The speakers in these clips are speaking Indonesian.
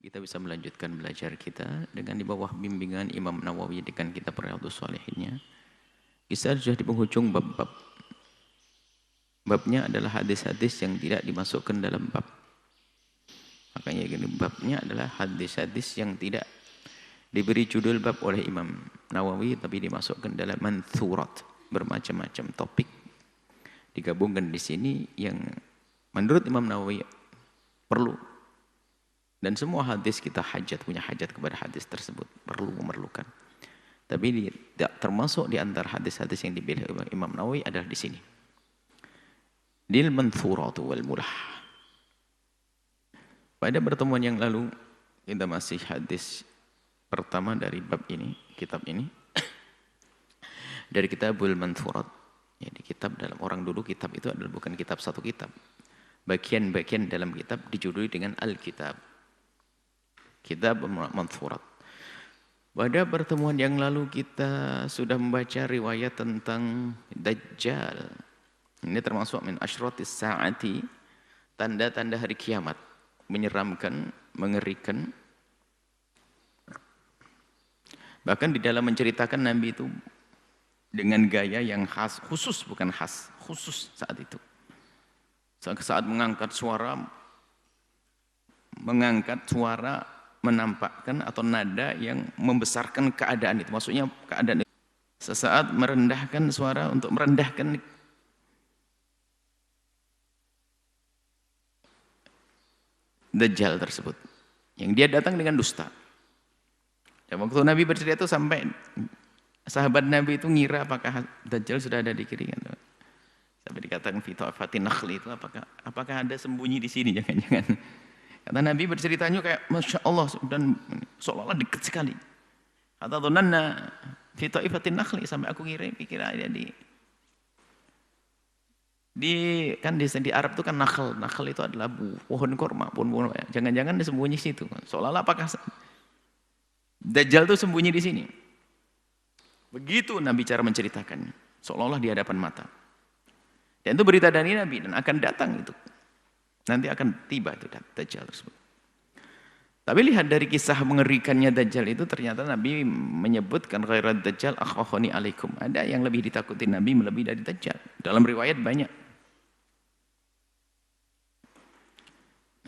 Kita bisa melanjutkan belajar kita dengan di bawah bimbingan Imam Nawawi dengan kitab Riyadhus Shalihinnya. Kita sudah di penghujung bab-bab. Babnya adalah hadis-hadis yang tidak dimasukkan dalam bab. Makanya gini, babnya adalah hadis-hadis yang tidak diberi judul bab oleh Imam Nawawi tapi dimasukkan dalam manthurat, bermacam-macam topik digabungkan di sini yang menurut Imam Nawawi perlu. Dan semua hadis kita punya hajat kepada hadis tersebut, memerlukan. Tapi tidak termasuk di antara hadis-hadis yang dipilih oleh Imam Nawawi adalah di sini. Dil manthuratu wal mulah. Pada pertemuan yang lalu kita masih hadis pertama dari bab ini, kitab ini. Dari Kitabul Manthurat. Jadi kitab dalam orang dulu kitab itu adalah bukan kitab satu kitab. Bagian-bagian dalam kitab dijuduli dengan Al-Kitab. Kitab Manthurat. Pada pertemuan yang lalu kita sudah membaca riwayat tentang Dajjal. Ini termasuk min asyratis sa'ati, tanda-tanda hari kiamat, menyeramkan, mengerikan. Bahkan di dalam menceritakan Nabi itu dengan gaya yang khas, khusus bukan khas, khusus saat itu. Saat mengangkat suara menampakkan atau nada yang membesarkan keadaan itu. Maksudnya keadaan itu. Sesaat merendahkan suara untuk merendahkan Dajjal tersebut. Yang dia datang dengan dusta. Dan waktu Nabi bercerita itu sampai sahabat Nabi itu ngira apakah Dajjal sudah ada di kiri. Sampai dikatakan fita'afatin nakhli itu apakah ada sembunyi di sini, jangan-jangan. Kata Nabi berceritanya kayak Masya Allah dan seolah-olah dekat sekali. Kata dhunanna fita'afatin nakhli, sampai aku pikir ada di Arab itu kan nakhl itu adalah pohon korma, jangan-jangan disembunyi situ. Seolah-olah apakah Dajjal itu sembunyi di sini. Begitu Nabi cara menceritakannya, seolah-olah di hadapan mata. Dan itu berita dari Nabi dan akan datang itu. Nanti akan tiba itu Dajjal tersebut. Tapi lihat dari kisah mengerikannya Dajjal itu, ternyata Nabi menyebutkan ghairat Dajjal akhafani alaikum. Ada yang lebih ditakuti Nabi melebihi dari Dajjal. Dalam riwayat banyak.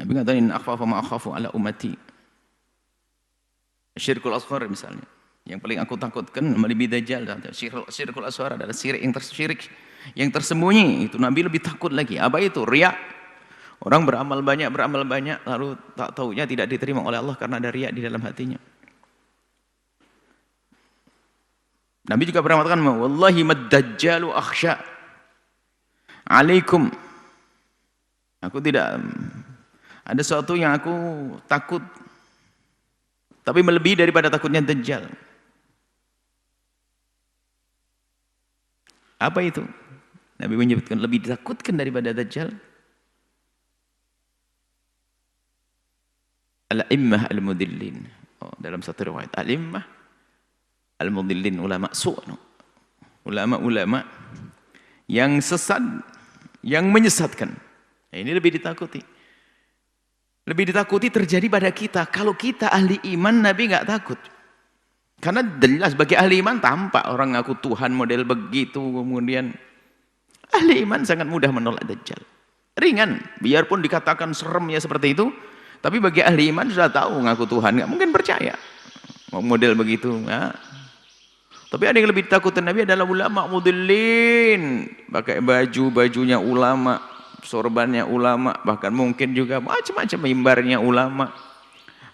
Nabi mengatakan in akhfafa ma akhafu ala ummati. Syirkul asghar misalnya. Yang paling aku takutkan melebihi Dajjal. Syirkul asghar adalah syirik yang tersembunyi. Itu Nabi lebih takut lagi. Apa itu? Riya. Orang beramal banyak, lalu tak tahunya tidak diterima oleh Allah karena ada riya di dalam hatinya. Nabi juga pernah mengatakan, wallahi mad-dajjalu akhsha alaikum. Aku tidak ada sesuatu yang aku takut, tapi melebihi daripada takutnya Dajjal. Apa itu? Nabi menyebutkan lebih ditakutkan daripada Dajjal. Al-immah al-mudillin. Dalam satu riwayat, al-immah al-mudillin, ulama ulama yang sesat, yang menyesatkan. Ini lebih ditakuti. Lebih ditakuti terjadi pada kita. Kalau kita ahli iman, Nabi nggak takut. Karena jelas bagi ahli iman tampak orang ngaku Tuhan model begitu, kemudian ahli iman sangat mudah menolak Dajjal. Ringan, biarpun dikatakan serem ya seperti itu. Tapi bagi ahli iman sudah tahu ngaku Tuhan, nggak mungkin percaya model begitu. Ya. Tapi ada yang lebih ditakutin Nabi adalah ulama mudillin, pakai bajunya ulama, sorbannya ulama, bahkan mungkin juga macam-macam mimbarnya ulama,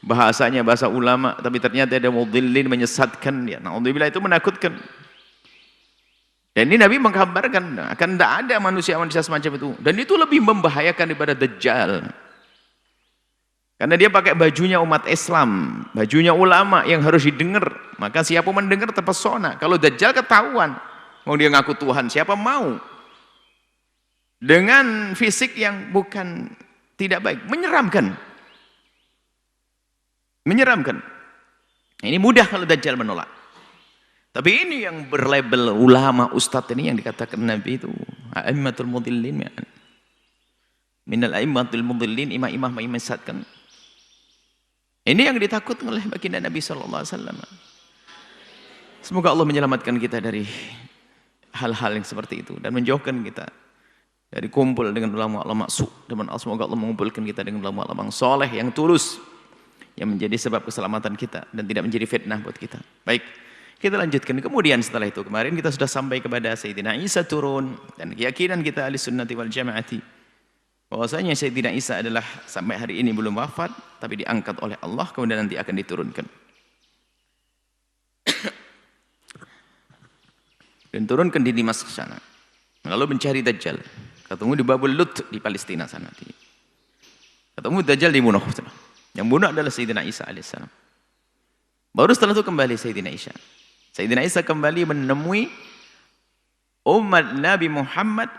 bahasanya bahasa ulama, tapi ternyata ada mudillin menyesatkan dia. Naudzubillah, itu menakutkan. Dan ini Nabi mengkabarkan akan tidak ada manusia-manusia semacam itu. Dan itu lebih membahayakan daripada Dajjal. Karena dia pakai bajunya umat Islam, bajunya ulama yang harus didengar. Maka siapa mendengar terpesona. Kalau Dajjal ketahuan, mau dia ngaku Tuhan, siapa mau? Dengan fisik yang bukan tidak baik, menyeramkan. Menyeramkan. Ini mudah kalau Dajjal menolak. Tapi ini yang berlabel ulama, ustadz ini yang dikatakan Nabi itu a'immatul mudillin. Minal a'immatul mudillin, imam-imam menyesatkan. Ini yang ditakutkan oleh baginda Nabi sallallahu alaihi wasallam. Semoga Allah menyelamatkan kita dari hal-hal yang seperti itu dan menjauhkan kita dari kumpul dengan ulama-ulama su', dan semoga Allah mengumpulkan kita dengan ulama-ulama yang soleh, yang tulus, yang menjadi sebab keselamatan kita dan tidak menjadi fitnah buat kita. Baik, kita lanjutkan. Kemudian setelah itu, kemarin kita sudah sampai kepada Sayyidina Isa turun, dan keyakinan kita ahli sunnati wal jamaati bahwasanya Sayyidina Isa adalah sampai hari ini belum wafat, tapi diangkat oleh Allah, kemudian nanti akan diturunkan. Dan turunkan di Damaskus sana. Lalu mencari Dajjal. Ketemu di Babul Lut di Palestina sana. Ketemu Dajjal dibunuh. Yang bunuh adalah Sayyidina Isa alaihissalam. Baru setelah itu kembali Sayyidina Isa. Sayyidina Isa kembali menemui umat Nabi Muhammad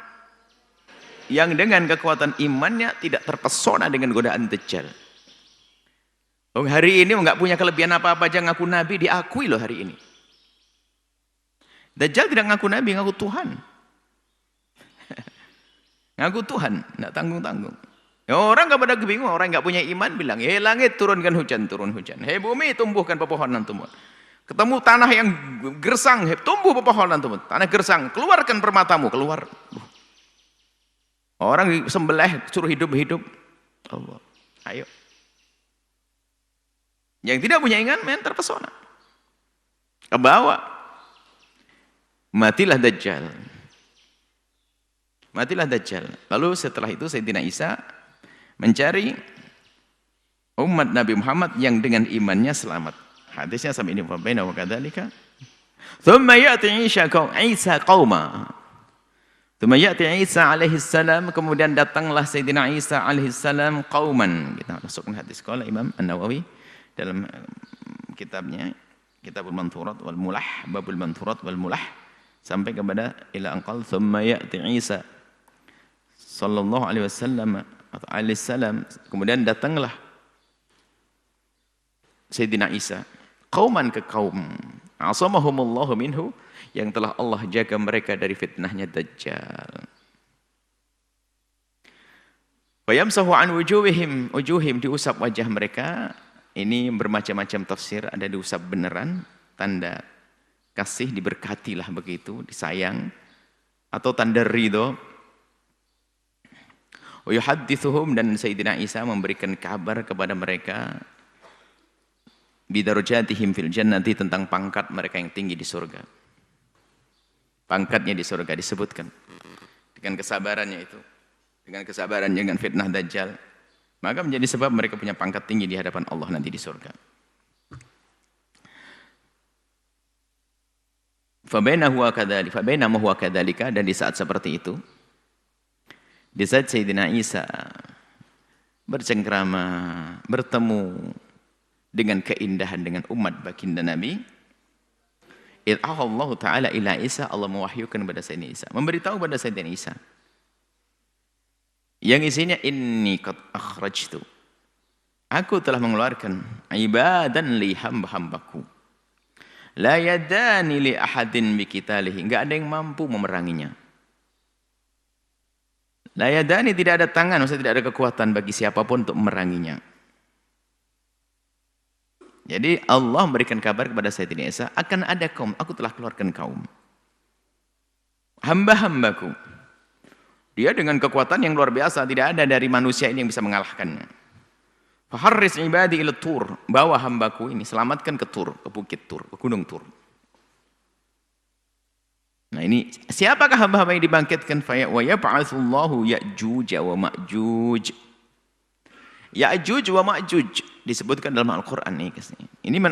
yang dengan kekuatan imannya tidak terpesona dengan godaan Dajjal. Oh, hari ini nggak punya kelebihan apa-apa aja ngaku Nabi, diakui loh hari ini. Dajjal tidak ngaku Nabi, ngaku Tuhan. Ngaku Tuhan, tidak tanggung-tanggung. Ya, orang nggak pada bingung, orang nggak punya iman bilang, hei langit turunkan hujan, turun hujan. Hei bumi tumbuhkan pepohonan, tumbuh. Ketemu tanah yang gersang, hei tumbuh pepohonan, tumbuh. Tanah gersang, keluarkan permatamu, keluar. Orang sembelih, suruh hidup-hidup. Allah, ayo. Yang tidak punya iman, main terpesona. Kebawa. Matilah Dajjal. Matilah Dajjal. Lalu setelah itu Sayyidina Isa mencari umat Nabi Muhammad yang dengan imannya selamat. Hadisnya sampai ini, fabaina wa kadzalika. Tsumma ya'ti Isa qauma. Tsumma ya'ti Isa alaihi salam, kemudian datanglah Sayyidina Isa alaihi salam qauman. Kita masukkan hadis qala Imam An-Nawawi dalam kitabnya Kitabul Manthurat wal Mulah, Babul Manthurat wal Mulah, sampai kepada ila anqal thumma ya'ti Isa sallallahu alaihi wasallam atau alaihi salam, kemudian datanglah Sayyidina Isa qauman ke kaum asamahumullahu minhu, yang telah Allah jaga mereka dari fitnahnya Dajjal. Fayamsahu an wujuhim, diusap wajah mereka. Ini bermacam-macam tafsir, ada diusap beneran, tanda kasih, diberkatilah begitu, disayang, atau tanda ridho. Wa yuhaddithuhum, dan Sayyidina Isa memberikan kabar kepada mereka bidarajatihim fil jannati, tentang pangkat mereka yang tinggi di surga. Pangkatnya di surga disebutkan dengan kesabarannya itu, dengan kesabarannya dengan fitnah Dajjal, maka menjadi sebab mereka punya pangkat tinggi di hadapan Allah nanti di surga. Fabainama huwa kadzalika, dan di saat seperti itu, di saat Sayyidina Isa bercengkrama, bertemu dengan keindahan dengan umat baginda Nabi, Allah Ta'ala ila Isa, Allah mewahyukan kepada Sayyidina Isa, memberitahu kepada Sayyidina Isa yang isinya, inni qad akhrajtu, aku telah mengeluarkan ibadan li hamba-hambaku, la yadani li ahadin biqitalihi, enggak ada yang mampu memeranginya. La yadani, tidak ada tangan, maksudnya tidak ada kekuatan bagi siapapun untuk memeranginya. Jadi Allah memberikan kabar kepada Sayyidina Isa, akan ada kaum, aku telah keluarkan kaum hamba-hambaku. Dia dengan kekuatan yang luar biasa, tidak ada dari manusia ini yang bisa mengalahkannya. Faharris ibadi ila Tur, bawa hambaku ini, selamatkan ke Tur, ke bukit Tur, ke gunung Tur. Nah ini, siapakah hamba-hamba yang dibangkitkan? Wa yab'atsullahu Ya'juj wa Ma'juj. Ya'juj wa Ma'juj disebutkan dalam Al-Quran ini. Ini min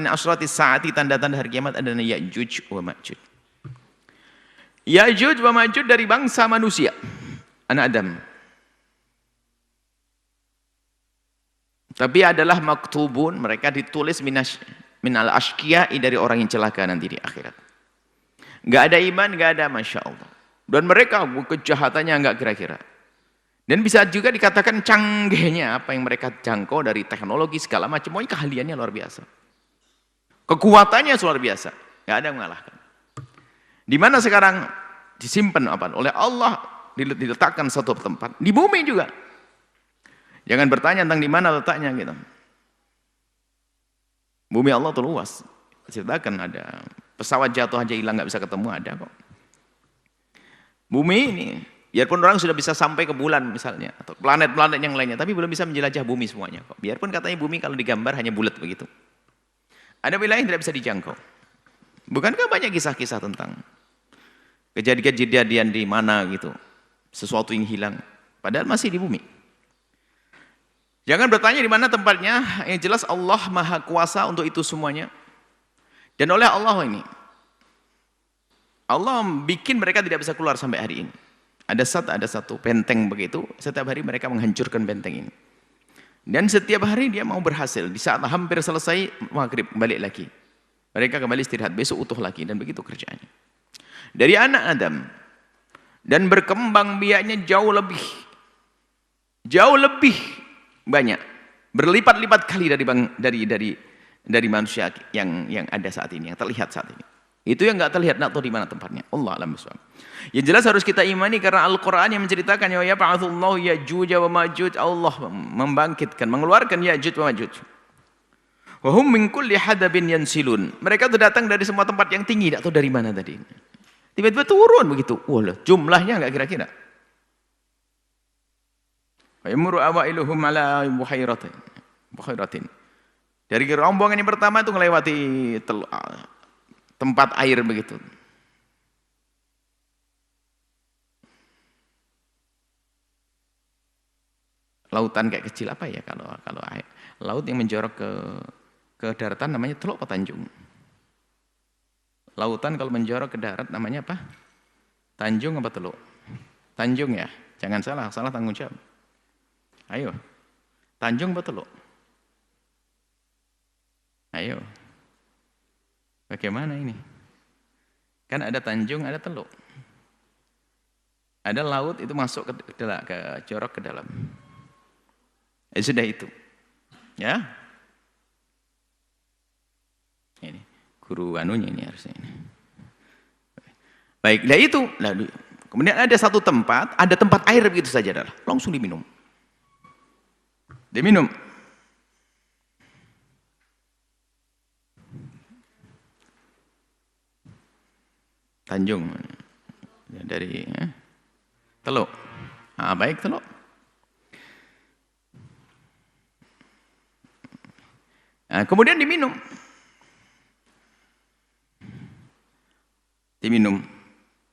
asyratis saati, tanda-tanda hari kiamat adalah Ya'juj wa Ma'juj. Ya'juj wa Ma'juj dari bangsa manusia, anak Adam. Tapi adalah maktubun, mereka ditulis minal ashqiya'i, dari orang yang celaka nanti di akhirat. Enggak ada iman, enggak ada, Masya Allah. Dan mereka kejahatannya enggak kira-kira. Dan bisa juga dikatakan canggihnya apa yang mereka jangkau dari teknologi segala macam, pokoknya keahliannya luar biasa. Kekuatannya luar biasa, enggak ada yang mengalahkan. Di mana sekarang disimpan apa? Oleh Allah diletakkan satu tempat, di bumi juga. Jangan bertanya tentang di mana letaknya gitu. Bumi Allah itu luas. Ceritakan ada pesawat jatuh aja hilang nggak bisa ketemu, ada kok. Bumi ini, biarpun orang sudah bisa sampai ke bulan misalnya, atau planet-planet yang lainnya, tapi belum bisa menjelajah bumi semuanya kok. Biarpun katanya bumi kalau digambar hanya bulat begitu. Ada wilayah yang tidak bisa dijangkau. Bukankah banyak kisah-kisah tentang kejadian-kejadian di mana gitu, sesuatu yang hilang, padahal masih di bumi. Jangan bertanya di mana tempatnya, yang jelas Allah Maha Kuasa untuk itu semuanya. Dan oleh Allah ini, Allah bikin mereka tidak bisa keluar sampai hari ini. Ada satu benteng begitu, setiap hari mereka menghancurkan benteng ini. Dan setiap hari dia mau berhasil. Di saat hampir selesai, maghrib balik lagi. Mereka kembali istirahat, besok utuh lagi, dan begitu kerjaannya. Dari anak Adam, dan berkembang biaknya jauh lebih banyak, berlipat-lipat kali dari manusia yang ada saat ini, yang terlihat saat ini. Itu yang nggak terlihat, nggak tahu di mana tempatnya. Allah alam bisawab. Yang jelas harus kita imani karena Al-Quran yang menceritakan ya yab'atsullahu Ya'juj wa Ma'juj, Allah membangkitkan, mengeluarkan Ya'juj wa Ma'juj. Wa hum min kulli hadabin yansilun. Mereka itu datang dari semua tempat yang tinggi, tidak tahu dari mana tadi. Tiba-tiba turun begitu. Wah, jumlahnya nggak kira-kira. Wa yamuru awailuhum ala buhairatin. Dari rombongan yang pertama itu melewati tempat air begitu. Lautan kayak kecil apa ya kalau air. Laut yang menjorok ke daratan namanya teluk apa tanjung. Lautan kalau menjorok ke darat namanya apa? Tanjung apa teluk? Tanjung ya. Jangan salah tanggung jawab. Ayo. Tanjung apa teluk? Ayo. Bagaimana ini? Kan ada tanjung, ada teluk. Ada laut itu masuk ke jorok ke dalam. Sudah itu. Ya. Ini guru anunya ini harusnya ini. Baik, nah itu. Lalu kemudian ada satu tempat, ada tempat air begitu saja adalah langsung diminum. Diminum. Tanjung dari teluk. Baik teluk. Kemudian diminum.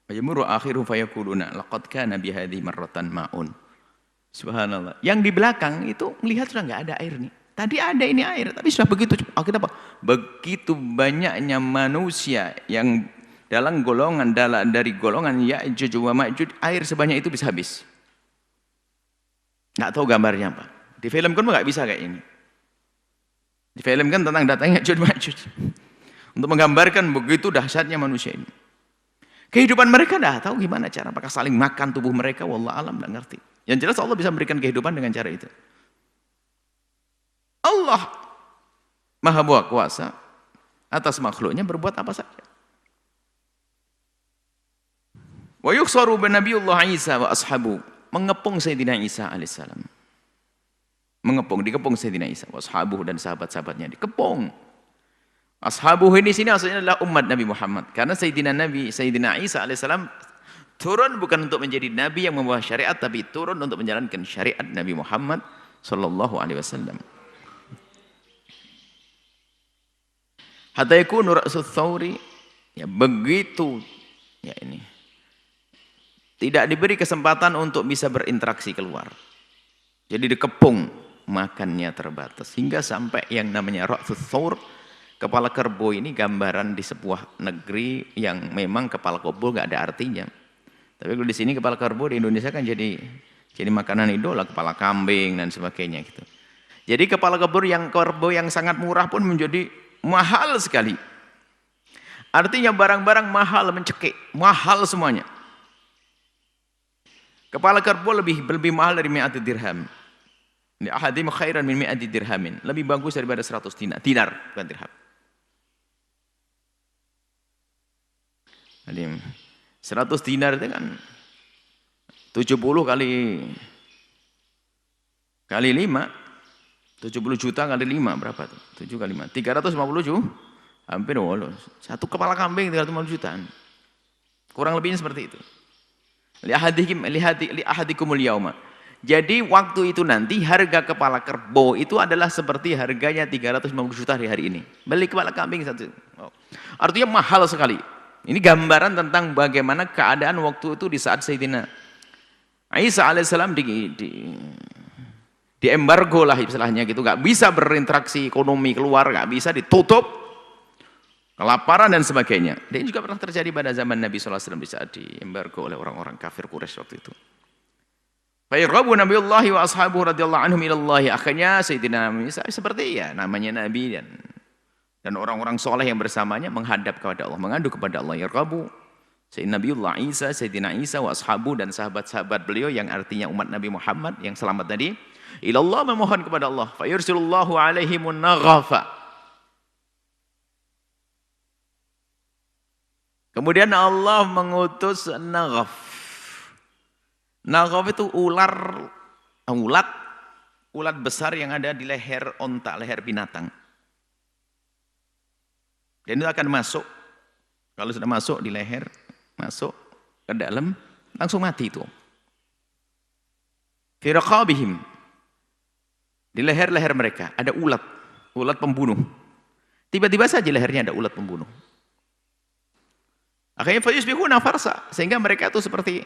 Fayamuru akhiru fayaquluna laqad kana bihadhihi marratan ma'un. Subhanallah. Yang di belakang itu melihat sudah enggak ada air nih. Tadi ada ini air, tapi sudah begitu akhirnya apa? Begitu banyaknya manusia yang dalam golongan dari golongan Ya'juj wa Ma'juj, air sebanyak itu bisa habis. Nggak tahu gambarnya apa. Di film kan nggak bisa kayak ini. Di film kan tentang datangnya Ya'juj wa Ma'juj. Untuk menggambarkan begitu dahsyatnya manusia ini. Kehidupan mereka nggak tahu gimana cara, apakah saling makan tubuh mereka, wallah alam nggak ngerti. Yang jelas Allah bisa memberikan kehidupan dengan cara itu. Allah Maha Kuasa atas makhluknya berbuat apa saja. Wa yuksaru bin Nabiullah Isa wa ashabu, mengepung Sayyidina Isa alaihissalam. Dikepung Sayyidina Isa wa ashabu dan sahabat-sahabatnya dikepung. Ashabu ini sini maksudnya adalah umat Nabi Muhammad. Karena Sayyidina Isa alaihissalam turun bukan untuk menjadi nabi yang membawa syariat, tapi turun untuk menjalankan syariat Nabi Muhammad sallallahu alaihi wasallam. Hatta yakunu ra'sus thawri, ya begitu ya ini. Tidak diberi kesempatan untuk bisa berinteraksi keluar. Jadi dikepung, makannya terbatas. Hingga sampai yang namanya Ra'sus Thawr, kepala kerbau ini gambaran di sebuah negeri yang memang kepala kerbau nggak ada artinya. Tapi kalau di sini kepala kerbau di Indonesia kan jadi makanan idola, kepala kambing dan sebagainya gitu. Jadi kepala kerbau yang sangat murah pun menjadi mahal sekali. Artinya barang-barang mahal mencekik, mahal semuanya. Kepala kerbau lebih mahal dari 100 dirham. Li ahadim khairan min 100 dirhamin. Lebih bagus daripada 100 dinar, bukan dirham. Jadi 100 dinar itu kan 70 kali 5, 70 juta kali 5 berapa tuh? 7 kali 5. 350 juta. Hampir satu kepala kambing 350 jutaan. Kurang lebihnya seperti itu. Li ahadikumul yauma. Jadi waktu itu nanti harga kepala kerbau itu adalah seperti harganya 350 juta hari ini. Beli kepala kambing satu. Artinya mahal sekali. Ini gambaran tentang bagaimana keadaan waktu itu di saat Sayyidina Isa alaihissalam di embargo lah istilahnya gitu. Gak bisa berinteraksi ekonomi keluar, gak bisa, ditutup. Kelaparan dan sebagainya. Dan juga pernah terjadi pada zaman Nabi SAW di saat di embargo oleh orang-orang kafir Quraisy waktu itu. Fayaqrabu Nabiullahi wa ashabuhu radhiyallahu anhum ilallahi. Akhirnya Sayyidina Isa seperti ya namanya Nabi dan orang-orang soleh yang bersamanya menghadap kepada Allah, mengadu kepada Allah. Yaqrabu Sayyidina Nabiullah Isa, Sayyidina Isa wa ashabu dan sahabat-sahabat beliau yang artinya umat Nabi Muhammad yang selamat tadi. Ilallah memohon kepada Allah. Fayursilullahu alaihimun naghafa. Kemudian Allah mengutus naghaf. Naghaf itu ulat besar yang ada di leher onta, leher binatang. Dan itu akan masuk, kalau sudah masuk di leher, masuk ke dalam, langsung mati itu. Fi raqabihim. Di leher-leher mereka ada ulat pembunuh. Tiba-tiba saja lehernya ada ulat pembunuh. Akhirnya fayusbihuna farsa, sehingga mereka itu seperti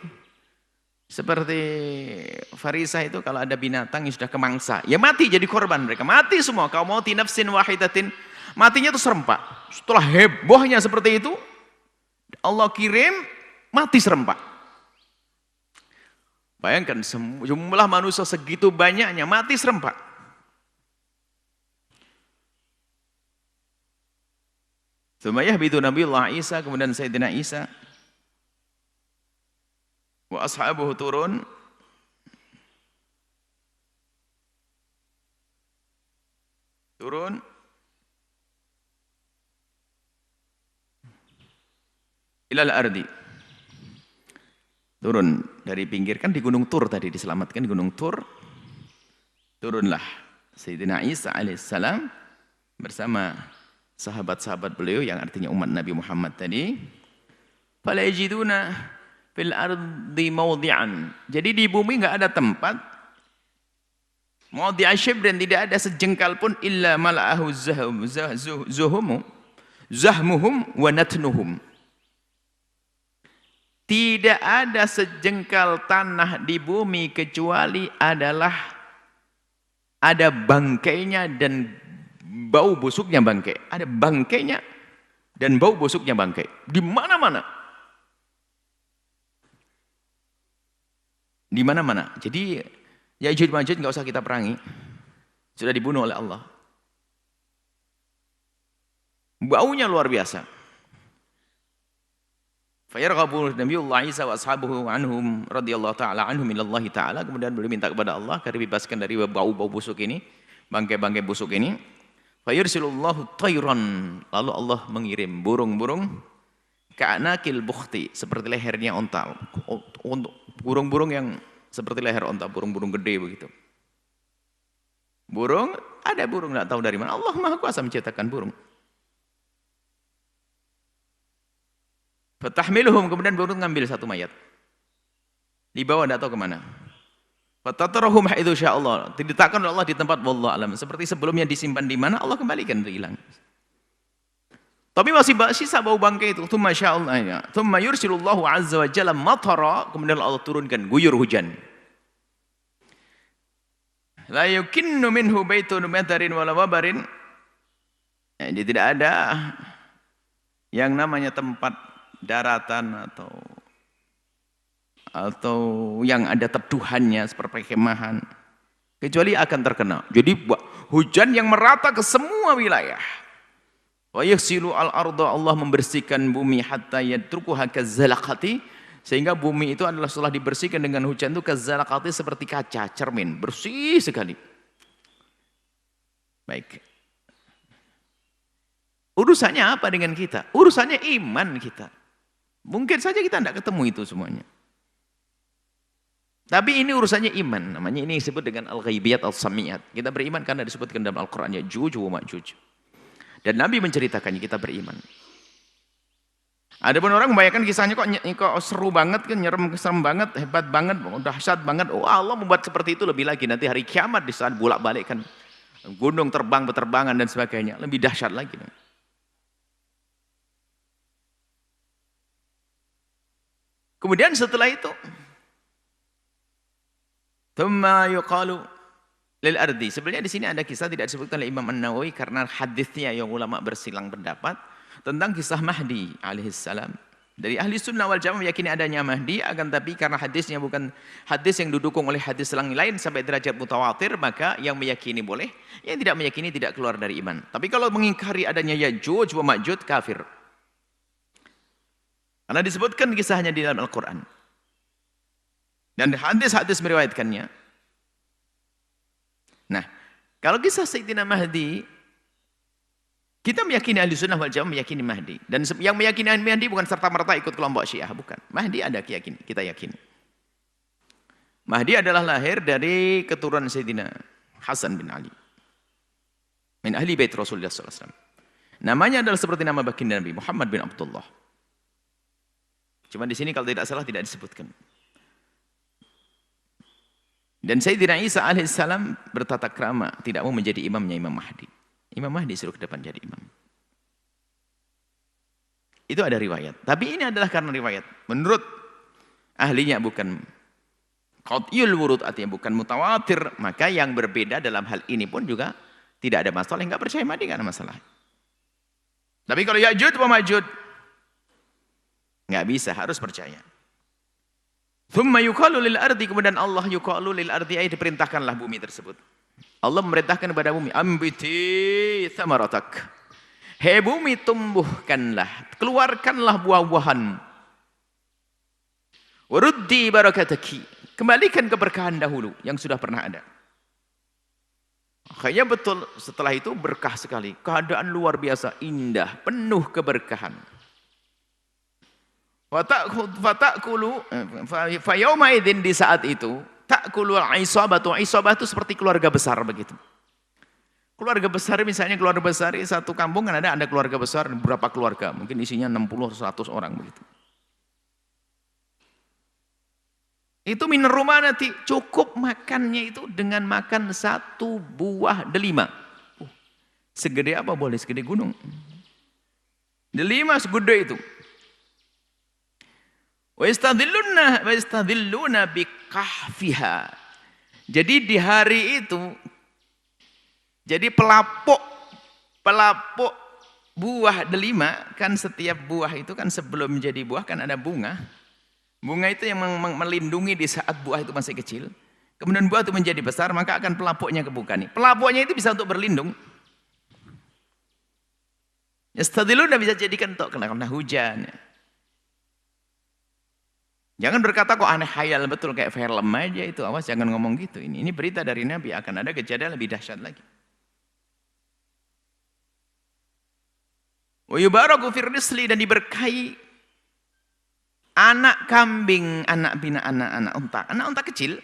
farisa itu kalau ada binatang yang sudah kemangsa, ya mati jadi korban mereka, mati semua. Kau mauti nafsin wahidatin, matinya itu serempak. Setelah hebohnya seperti itu, Allah kirim mati serempak. Bayangkan jumlah manusia segitu banyaknya mati serempak. Sumayyah bitu Nabiullah Isa, kemudian Sayyidina Isa wa ashabuhu turun ilal ardi, turun dari pinggir, kan di Gunung Tur tadi diselamatkan di Gunung Tur. Turunlah Sayyidina Isa alaihissalam bersama sahabat-sahabat beliau yang artinya umat Nabi Muhammad tadi. Fala yajiduna fil ardi mawdi'an. Jadi di bumi enggak ada tempat mawdi'a shibrin, tidak ada sejengkal pun illa mala'ahu zahmuhum wa natnuhum. Tidak ada sejengkal tanah di bumi kecuali adalah ada bangkainya dan bau busuknya bangkai. Ada bangkainya dan bau busuknya bangkai di mana-mana. Di mana-mana. Jadi Ya'juj Ma'juj enggak usah kita perangi. Sudah dibunuh oleh Allah. Baunya luar biasa. Fayarghabu Nabiullah Isa wa ashabuhu anhum radhiyallahu taala anhum ilallahi taala. Kemudian beliau minta kepada Allah agar dibebaskan dari bau-bau busuk ini, bangkai-bangkai busuk ini. Fayursilullahu tayran, lalu Allah mengirim burung-burung ka'anakil bukhti, seperti lehernya onta, burung-burung yang seperti leher onta, burung-burung gede begitu. Burung, ada burung enggak tahu dari mana. Allah Maha Kuasa menciptakan burung. Fatahmiluhum, kemudian burung ngambil satu mayat. Dibawa enggak tahu kemana. Fatatarahum haitsu sya'allah. Diletakkan oleh Allah di tempat wallahu alam. Seperti sebelumnya disimpan di mana, Allah kembalikan itu hilang. Tapi masih sisa bau bangkai itu. Tsumma sya'allah ya. Tsumma yursilullahu azza wa jalla matara, kemudian Allah turunkan guyur hujan. La yukinnu minhu baitun matarin wala wabarin. Jadi tidak ada yang namanya tempat daratan atau yang ada teduhannya seperti kemahan, kecuali akan terkena. Jadi hujan yang merata ke semua wilayah. Wa yaghsilu al-ardha, Allah membersihkan bumi hatta yatrukuha kazzalaqati, sehingga bumi itu adalah setelah dibersihkan dengan hujan itu kazzalaqati, seperti kaca cermin, bersih sekali. Baik. Urusannya apa dengan kita? Urusannya iman kita. Mungkin saja kita tidak ketemu itu semuanya. Tapi ini urusannya iman. Namanya ini disebut dengan al-ghaibiyat al-samiyat. Kita beriman karena disebutkan dalam Al-Quran ya Juj wa Ma'juj. Dan Nabi menceritakannya, kita beriman. Ada pun orang membayangkan kisahnya kok seru banget, kan serem banget, hebat banget, dahsyat banget. Oh Allah membuat seperti itu lebih lagi. Nanti hari kiamat di saat bolak-balik kan gunung terbang, berterbangan dan sebagainya. Lebih dahsyat lagi. Kemudian setelah itu, thumma yuqalu lil ardi. Sebenarnya di sini ada kisah tidak disebutkan oleh Imam An-Nawawi karena hadisnya yang ulama bersilang pendapat tentang kisah Mahdi alaihissalam. Dari ahli sunnah wal jamaah meyakini adanya Mahdi, akan tapi karena hadisnya bukan hadis yang didukung oleh hadis lain sampai derajat mutawatir, maka yang meyakini boleh, yang tidak meyakini tidak keluar dari iman. Tapi kalau mengingkari adanya Ya'juj wa Ma'juj, kafir. Karena disebutkan kisahnya di dalam Al-Quran. Dan hadis-hadis meriwayatkannya. Nah, kalau kisah Sayyidina Mahdi, kita meyakini ahli sunnah wal jamaah meyakini Mahdi. Dan yang meyakini Mahdi bukan serta-merta ikut kelompok Syiah, bukan. Mahdi ada kita yakini. Mahdi adalah lahir dari keturunan Sayyidina Hasan bin Ali. Min ahli bait Rasulullah SAW. Namanya adalah seperti nama baginda Nabi Muhammad bin Abdullah. Cuma di sini kalau tidak salah tidak disebutkan. Dan Sayyidina Isa alaihissalam bertata krama tidak mau menjadi imamnya Imam Mahdi. Imam Mahdi suruh ke depan jadi imam. Itu ada riwayat. Tapi ini adalah karena riwayat. Menurut ahlinya bukan qat'iyul wurud, artinya bukan mutawatir. Maka yang berbeda dalam hal ini pun juga tidak ada masalah. Yang nggak percaya Mahdi nggak ada masalah. Tapi kalau Ya'juj wa Ma'juj, nggak bisa, harus percaya. Thumma yuqalu lil ardi, kemudian Allah yuqalu lil ardi, ay diperintahkanlah bumi tersebut. Allah memerintahkan kepada bumi, ambiti thamaratak. Hei bumi, tumbuhkanlah, keluarkanlah buah-buahanmu. Waruddi barakataki, kembalikan keberkahan dahulu yang sudah pernah ada. Akhirnya betul, setelah itu berkah sekali. Keadaan luar biasa, indah, penuh keberkahan. Fatakulu fayawma idzin, di saat itu takulu isabatu, isabah itu seperti keluarga besar begitu. Keluarga besar, misalnya keluarga besar satu kampung kan ada keluarga besar berapa keluarga, mungkin isinya 60-100 orang begitu. Itu minar rumah nanti cukup makannya itu dengan makan satu buah delima. Segede apa boleh? Segede gunung. Delima segede itu. Wa yastadhilluna biqahfiha. Jadi di hari itu, jadi pelapuk buah delima, kan setiap buah itu kan sebelum menjadi buah kan ada bunga. Bunga itu yang melindungi di saat buah itu masih kecil. Kemudian buah itu menjadi besar, maka akan pelapuknya kebuka nih. Pelapuknya itu bisa untuk berlindung. Yastadhilluna bisa jadikan untuk kena hujan. Jangan berkata kok aneh khayal betul kayak film aja itu. Awas jangan ngomong gitu. Ini berita dari Nabi, akan ada kejadian lebih dahsyat lagi. Wa yubaraku fir risli, dan diberkahi anak kambing, anak bina, anak unta kecil.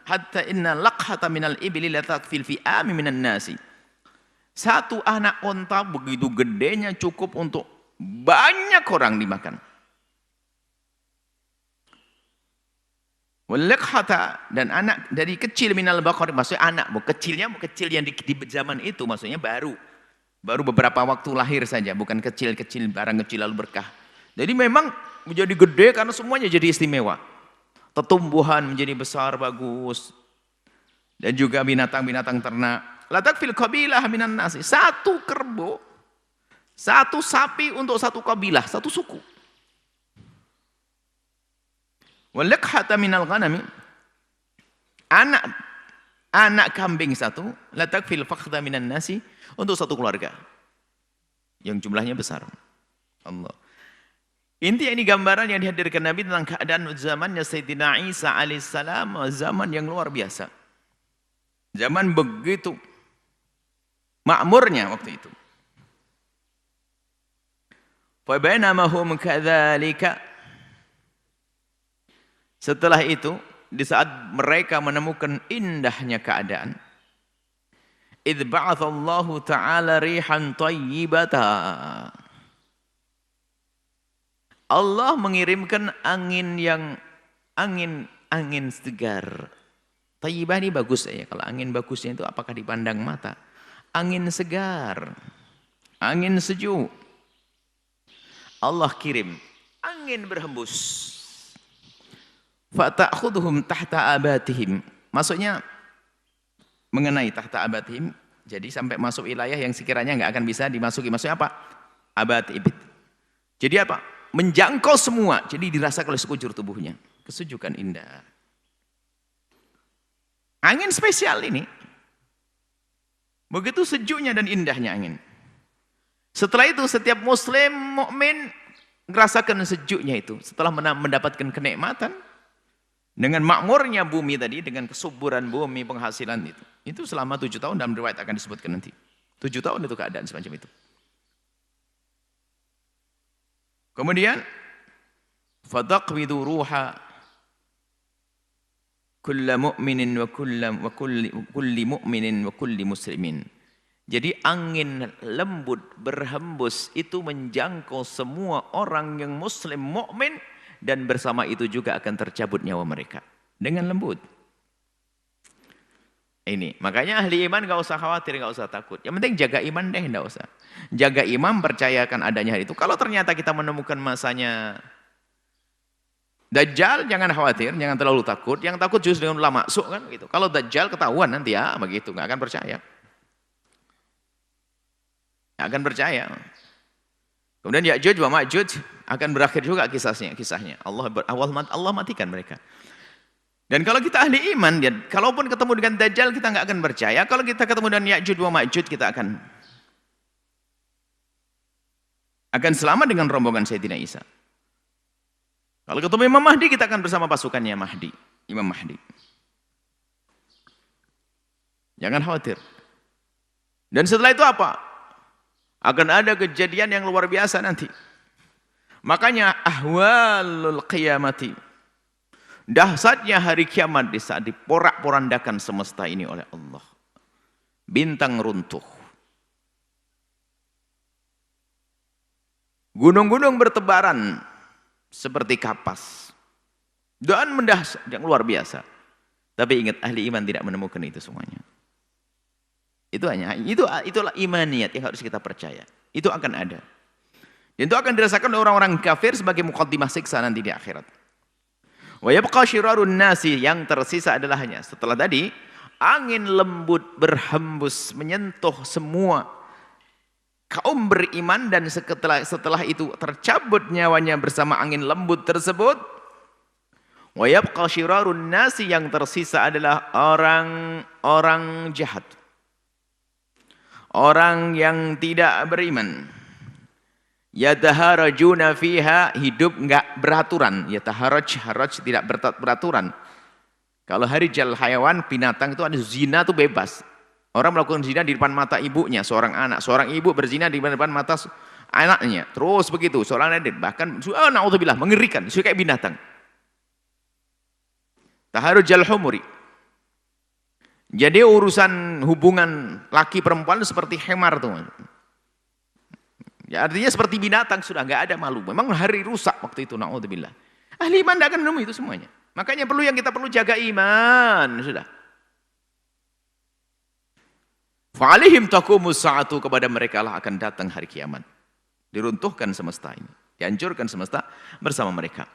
Hatta innal laqhata minal ibli la takfil fi ami minan nasi. Satu anak unta begitu gedenya cukup untuk banyak orang dimakan. Wal-liqhata, dan anak dari kecil minal baqar, maksudnya anak kecilnya yang di zaman itu maksudnya baru beberapa waktu lahir saja, bukan kecil-kecil barang kecil lalu berkah. Jadi memang menjadi gede karena semuanya jadi istimewa. Tumbuhan menjadi besar bagus. Dan juga binatang-binatang ternak. La takfil qabilah minan nasi. Satu kerbau, satu sapi untuk satu kabilah, satu suku. Wal-liqhata minal ghanami, anak kambing satu, la takfil fakhdha minan nasi, untuk satu keluarga yang jumlahnya besar. Allah. Intinya ini gambaran yang dihadirkan Nabi tentang keadaan zamannya Sayyidina Isa alaihissalam, zaman yang luar biasa. Zaman begitu makmurnya waktu itu. Fa bainama hum kadzalika, Setelah itu, di saat mereka menemukan indahnya keadaan, idz ba'atsallahu ta'ala rihan thayyibata. Allah mengirimkan angin segar. Thayyibah ini bagus ya. Kalau angin bagusnya itu apakah dipandang mata? Angin segar, angin sejuk. Allah kirim angin berhembus. Fata'khudhuhum tahta abatihim. Maksudnya mengenai tahta abatihim, jadi sampai masuk wilayah yang sekiranya nggak akan bisa dimasuki. Maksudnya apa? Abat ibit. Jadi apa? Menjangkau semua. Jadi dirasakan oleh sekujur tubuhnya. Kesejukan indah. Angin spesial ini. Begitu sejuknya dan indahnya angin. Setelah itu setiap muslim mukmin merasakan sejuknya itu. Setelah mendapatkan kenikmatan. Dengan makmurnya bumi tadi, dengan kesuburan bumi, penghasilan itu. Itu selama 7 tahun dalam riwayat akan disebutkan nanti. 7 tahun itu keadaan semacam itu. Kemudian fadaqwidu ruha kulla mu'minin wa kulli mu'minin wa kulli muslimin. Jadi angin lembut berhembus itu menjangkau semua orang yang muslim mukmin, dan bersama itu juga akan tercabut nyawa mereka dengan lembut. Ini makanya ahli iman gak usah khawatir, gak usah takut. Yang penting jaga iman deh, gak usah. Jaga iman, percayakan adanya hari itu. Kalau ternyata kita menemukan masanya Dajjal, jangan khawatir, jangan terlalu takut. Yang takut justru dengan ulama masuk kan gitu. Kalau Dajjal ketahuan nanti ya begitu, nggak akan percaya. Nggak akan percaya. Kemudian Ya'juj wa Ma'juj akan berakhir juga kisahnya. Allah matikan mereka. Dan kalau kita ahli iman, kalaupun ketemu dengan Dajjal kita nggak akan percaya. Kalau kita ketemu dengan Ya'juj wa Ma'juj kita akan selamat dengan rombongan Sayyidina Isa. Kalau ketemu Imam Mahdi kita akan bersama pasukannya Imam Mahdi. Jangan khawatir. Dan setelah itu apa? Akan ada kejadian yang luar biasa nanti. Makanya ahwalul qiyamati. Dahsyatnya hari kiamat di saat diporak-porandakan semesta ini oleh Allah. Bintang runtuh. Gunung-gunung bertebaran seperti kapas. Dan mendahsyat yang luar biasa. Tapi ingat, ahli iman tidak menemukan itu semuanya. Itulah imaniyat yang harus kita percaya. Itu akan ada. Dan itu akan dirasakan oleh orang-orang kafir sebagai muqaddimah siksa nanti di akhirat. Wa yabqa syirarun nasi, yang tersisa adalah hanya setelah tadi angin lembut berhembus menyentuh semua kaum beriman, dan setelah itu tercabut nyawanya bersama angin lembut tersebut. Wa yabqa syirarun nasi, yang tersisa adalah orang-orang jahat. Orang yang tidak beriman. Yataharajuna fiha, hidup enggak beraturan. Haraj tidak beraturan. Kalau harijal hayawan, binatang itu ada zina itu bebas. Orang melakukan zina di depan mata ibunya, seorang anak. Seorang ibu berzina di depan mata anaknya. Terus begitu, seorang anak. Bahkan, na'udzubillah, mengerikan. Itu kayak binatang. Taharujal humuri. Jadi urusan hubungan laki perempuan itu seperti hemar tuh. Ya, artinya seperti binatang, sudah nggak ada malu. Memang hari rusak waktu itu, na'udzubillah. Ahli iman tidak akan menemui itu semuanya. Makanya yang kita perlu jaga iman, sudah. Fa'alihim taqumus sa'atu, kepada mereka lah akan datang hari kiamat. Diruntuhkan semesta ini, dihancurkan semesta bersama mereka.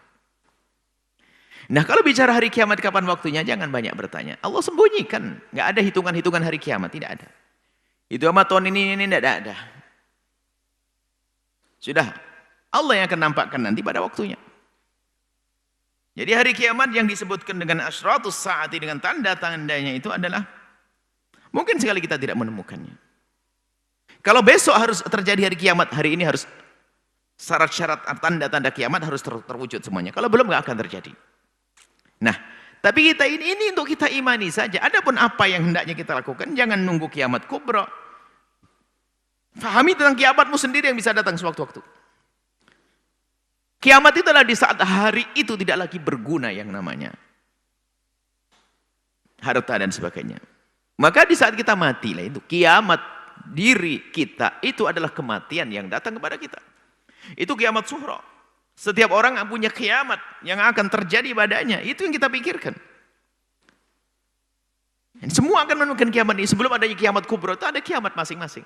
Nah, kalau bicara hari kiamat kapan waktunya, jangan banyak bertanya. Allah sembunyikan, nggak ada hitungan-hitungan hari kiamat, tidak ada. Itu amat tahun ini tidak ada. Sudah, Allah yang akan nampakkan nanti pada waktunya. Jadi hari kiamat yang disebutkan dengan asyratus saati, dengan tanda-tandanya itu adalah mungkin sekali kita tidak menemukannya. Kalau besok harus terjadi hari kiamat, hari ini harus syarat-syarat tanda-tanda kiamat harus terwujud semuanya. Kalau belum nggak akan terjadi. Nah, tapi kita ini untuk kita imani saja. Adapun apa yang hendaknya kita lakukan, jangan nunggu kiamat kubra. Fahami tentang kiamatmu sendiri yang bisa datang sewaktu-waktu. Kiamat itu adalah di saat hari itu tidak lagi berguna yang namanya harta dan sebagainya. Maka di saat kita mati lah itu kiamat diri kita itu adalah kematian yang datang kepada kita. Itu kiamat sughra. Setiap orang punya kiamat yang akan terjadi padanya. Itu yang kita pikirkan. Semua akan menemukan kiamat ini. Sebelum adanya kiamat kubra itu ada kiamat masing-masing.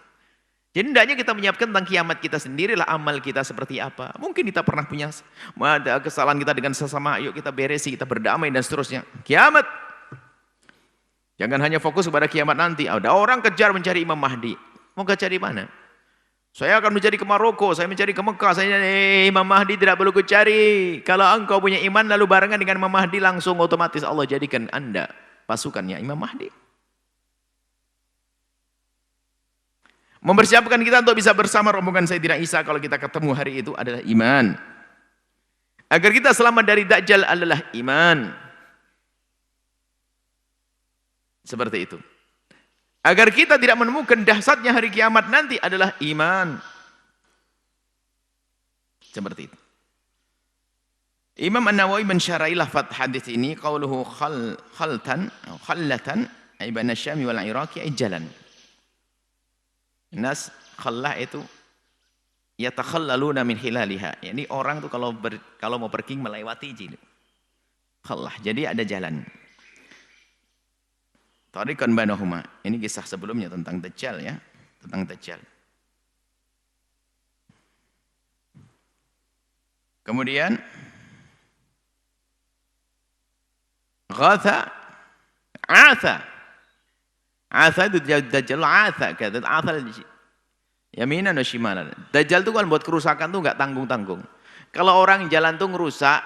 Jadi hendaknya kita menyiapkan tentang kiamat kita sendirilah, amal kita seperti apa. Mungkin kita pernah punya ada kesalahan kita dengan sesama, yuk kita beresi, kita berdamai dan seterusnya. Kiamat. Jangan hanya fokus kepada kiamat nanti. Ada orang kejar mencari Imam Mahdi. Mau kejar di mana? Saya akan mencari ke Maroko, saya mencari ke Mekah. Imam Mahdi tidak perlu cari. Kalau engkau punya iman lalu barengan dengan Imam Mahdi, langsung otomatis Allah jadikan Anda pasukannya Imam Mahdi. Mempersiapkan kita untuk bisa bersama rombongan Sayyidina Isa kalau kita ketemu hari itu adalah iman. Agar kita selamat dari Dajjal adalah iman. Seperti itu. Agar kita tidak menemukan dahsyatnya hari kiamat nanti adalah iman. Seperti itu. Imam An-Nawawi mensyarahi lafaz hadis ini qauluhu khallatan ay baina Syam wal Iraq ay jalan. Nas khallah itu yatakhallaluna min hilaliha. Yani orang tuh kalau mau pergi melewati jadi khallah. Jadi ada jalan. Tariqan bainahuma. Ini kisah sebelumnya tentang Dajjal ya, tentang Dajjal. Kemudian ghatha atha. Atha itu Dajjal, atha kata atha yaminan wa shimalan. Dajjal itu kan buat kerusakan tuh enggak tanggung-tanggung. Kalau orang jalan tuh ngerusak,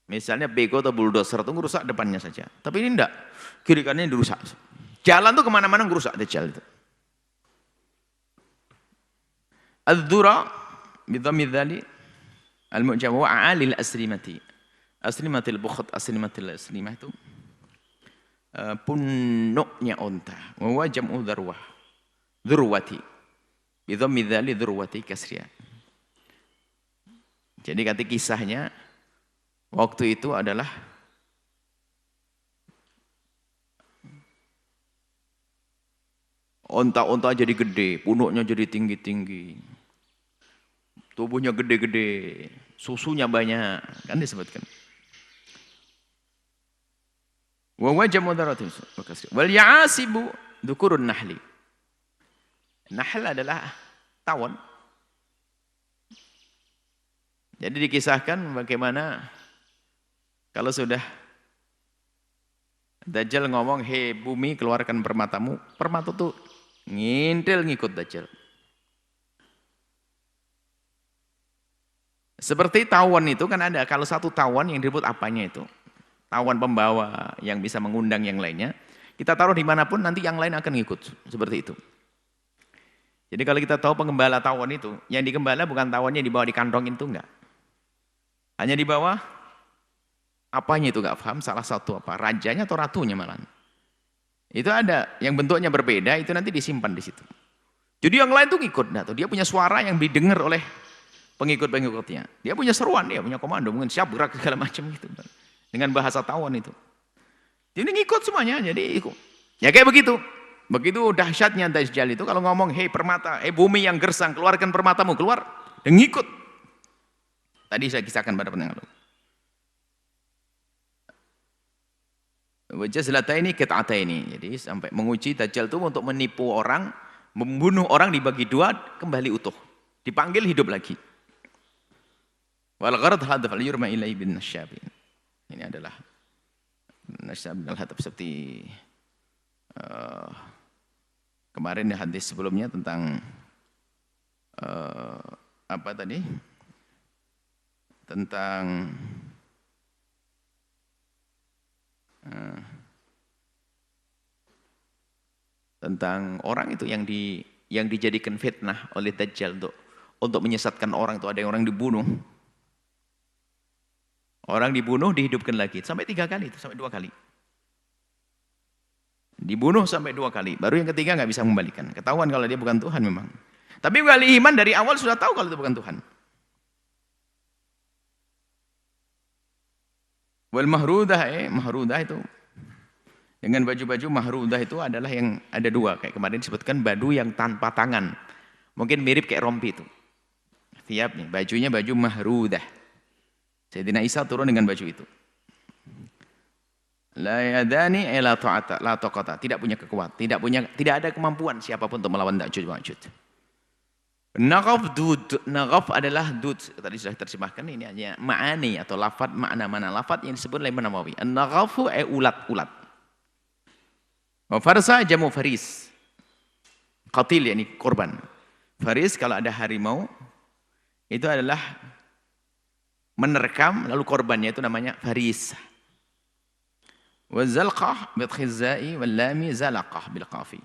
misalnya bego atau bulldozer tuh ngerusak depannya saja. Tapi ini enggak, kiri kanannya dirusak. Jalan tuh kemana-mana ngerusak Dajjal itu. Ad-dhura bidhammi dzali al-mu'jam wa a'alil asrimati. Asrimatil bukhat, asrimatil asrimah itu punuknya unta. Wa jam'u dzarwah. Dzurwati. Bidhammi dzali dzurwati kasriya. Jadi kata kisahnya waktu itu adalah unta-unta jadi gede, punuknya jadi tinggi-tinggi. Tubuhnya gede-gede, susunya banyak, kan disebutkan. Wa wajam mudaratin wal ya'asibu dzukurun nahli. Nahl adalah tawon. Jadi dikisahkan bagaimana kalau sudah Dajjal ngomong, "Hei bumi, keluarkan permatamu." Permata tuh ngintil ngikut Dajjal. Seperti tawon itu kan ada, kalau satu tawon yang disebut apanya itu? Tawon pembawa yang bisa mengundang yang lainnya. Kita taruh dimanapun nanti yang lain akan ngikut. Seperti itu. Jadi kalau kita tahu pengembala tawon itu, yang digembala bukan tawonnya dibawa di kantong itu enggak. Hanya di bawah, apanya itu enggak paham, salah satu apa, rajanya atau ratunya malah. Itu ada, yang bentuknya berbeda, itu nanti disimpan di situ. Jadi yang lain tuh ngikut, nah, tuh, dia punya suara yang didengar oleh pengikut-pengikutnya. Dia punya seruan, dia punya komando, mungkin siap gerak segala macam gitu. Dengan bahasa tawon itu. Jadi ngikut semuanya, jadi ikut. Ya kayak begitu. Begitu dahsyatnya Dajjal itu kalau ngomong, "Hei permata, bumi yang gersang, keluarkan permatamu," keluar dan ngikut. Tadi saya kisahkan pada pendengar. Wajazlataini qit'ataini. Jadi sampai menguji Dajjal itu untuk menipu orang, membunuh orang dibagi dua kembali utuh. Dipanggil hidup lagi. Wal gharad hadaf al-yurma ilai bin nasyabin. Ini adalah nasyab al-hadaf seperti kemarin hadis sebelumnya tentang apa tadi? Tentang orang itu yang dijadikan fitnah oleh Dajjal untuk menyesatkan orang itu. Ada yang orang dibunuh. Orang dibunuh dihidupkan lagi sampai 3 kali itu, sampai 2 kali. Dibunuh sampai 2 kali, baru yang ketiga nggak bisa membalikan. Ketahuan kalau dia bukan Tuhan memang. Tapi wali iman dari awal sudah tahu kalau itu bukan Tuhan. Wal mahrudah, mahrudah itu dengan baju-baju mahrudah itu adalah yang ada dua, kayak kemarin disebutkan baju yang tanpa tangan. Mungkin mirip kayak rompi itu. Tiap nih, bajunya baju mahrudah. Sayyidina Isa turun dengan baju itu. La yadani la ta'ata, la taqata, tidak punya kekuatan, tidak ada kemampuan siapapun untuk melawan Ya'juj Ma'juj. Naghaf dud, naghaf adalah dud, tadi sudah terjemahkan, ini hanya ma'ani atau lafaz makna-mana lafaz yang disebut oleh Imam Nawawi. An-naghafu ulat-ulat. Wa farsa jamu faris. Qatil yakni korban. Faris kalau ada harimau itu adalah menerkam lalu korbannya itu namanya faris. Wa zalqah bi khizai wal lami zalaqah bil qafi.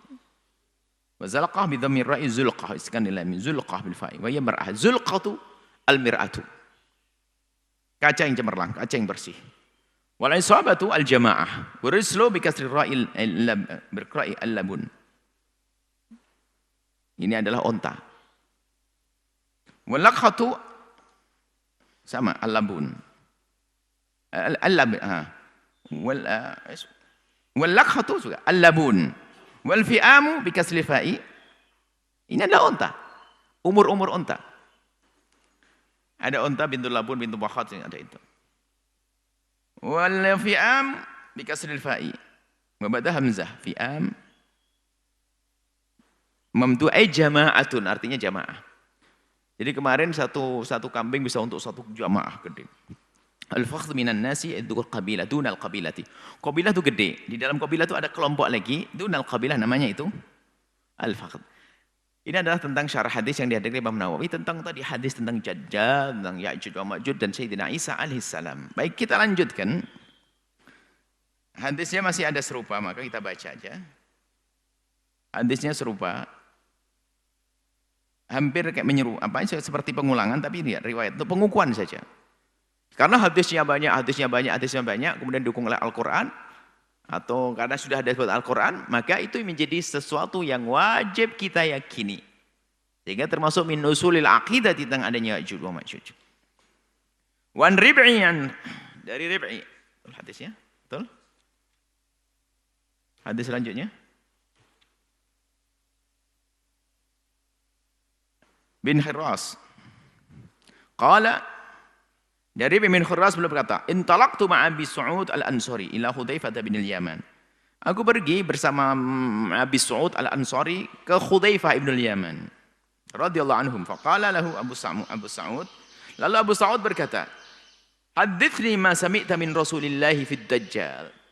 Wa zalqah bi dhammir ra'i zulqah iskan lam zulqah bil fa'i wa hiya mar'ah. Zulqatu al mir'atu. Kaca yang cemerlang, kaca yang bersih. Wal isabatu al jamaah. Wa rislu bi kasri ra'il birqra'i al labun. Ini adalah onta. Wal laqhatu sama al labun. Al lab wal lakhatu juga al-labun wal fi'amu bi kasri fa'i. Ini adalah unta. Umur unta. Ada unta bintu labun bintu bakhat ada itu. Wal fi'am bi kasri fa'i. Wa ba'da hamzah fi'am mamdu'ai jama'atun artinya jamaah. Jadi kemarin satu kambing bisa untuk satu jamaah gede. Al-fakhdh minan nasi dzul qabilah dunal qabilati. Qabilah itu gede. Di dalam qabilah itu ada kelompok lagi, dunal qabilah namanya itu al-fakhdh. Ini adalah tentang syarah hadis yang dihadiri Imam Nawawi tentang tadi hadis tentang Dajjal, tentang Ya'juj wa Ma'juj dan Sayyidina Isa alaihissalam. Baik, kita lanjutkan. Hadisnya masih ada serupa, maka kita baca aja. Hadisnya serupa. Hampir kayak menyeru, seperti pengulangan tapi ini riwayat itu pengukuhan saja. Karena hadisnya banyak, kemudian didukung oleh Al-Quran, atau karena sudah ada Al-Quran, maka itu menjadi sesuatu yang wajib kita yakini. Sehingga termasuk min usulil aqidah tentang adanya Ya'juj wa Ma'juj. Wan Rib'iyan, dari Rib'i. Hadisnya, betul? Hadis selanjutnya. Bin Khirras. Qala, dari Bin Khirras beliau berkata, "Intalaqtu ma'a Abi Su'ud Al-Ansari ila Hudzaifah bin Al-Yaman." Aku pergi bersama Abi Su'ud Al-Ansari ke Hudzaifah bin Al-Yaman radhiyallahu anhum. Faqala lahu Abu Sa'ud. Lalu Abu Sa'ud berkata, "Hadithni ma sami'ta min Rasulillah fid Dajjal."